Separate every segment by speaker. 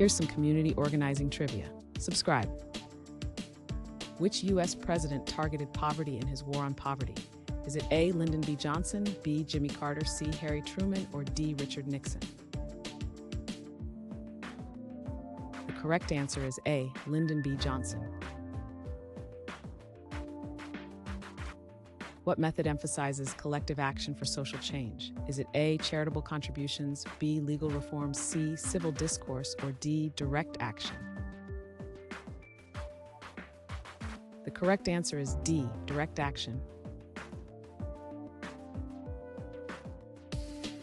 Speaker 1: Here's some community organizing trivia. Subscribe. Which U.S. president targeted poverty in his War on Poverty? Is it A. Lyndon B. Johnson, B. Jimmy Carter, C. Harry Truman, or D. Richard Nixon? The correct answer is A. Lyndon B. Johnson. What method emphasizes collective action for social change? Is it A. charitable contributions, B. legal reforms, C. civil discourse, or D. direct action? The correct answer is D. direct action.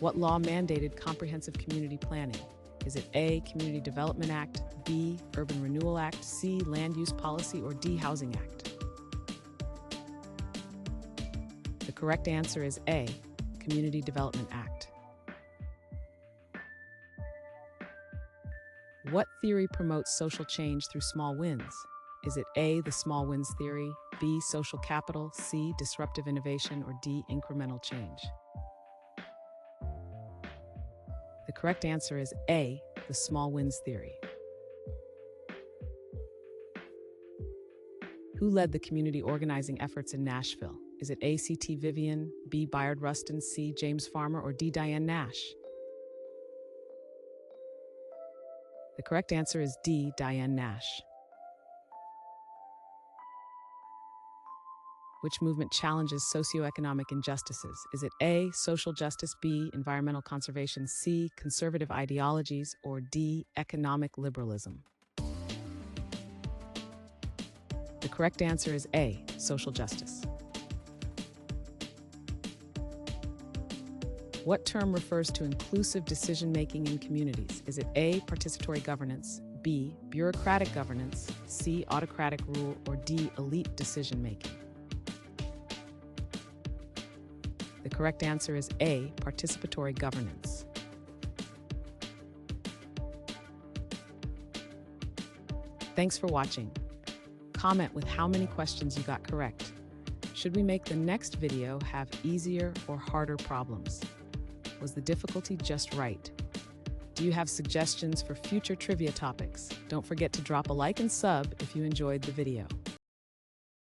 Speaker 1: What law mandated comprehensive community planning? Is it A. Community Development Act, B. Urban Renewal Act, C. Land Use Policy, or D. Housing Act? The correct answer is A. Community Development Act. What theory promotes social change through small wins? Is it A. the small wins theory, B. social capital, C. disruptive innovation, or D. incremental change? The correct answer is A. the small wins theory. Who led the community organizing efforts in Nashville? Is it A. C.T. Vivian, B. Bayard Rustin, C. James Farmer, or D. Diane Nash? The correct answer is D. Diane Nash. Which movement challenges socioeconomic injustices? Is it A. social justice, B. environmental conservation, C. conservative ideologies, or D. economic liberalism? The correct answer is A. social justice. What term refers to inclusive decision-making in communities? Is it A. participatory governance, B. bureaucratic governance, C. autocratic rule, or D. elite decision-making? The correct answer is A. participatory governance. Thanks for watching. Comment with how many questions you got correct. Should we make the next video have easier or harder problems? Was the difficulty just right? Do you have suggestions for future trivia topics? Don't forget to drop a like and sub if you enjoyed the video.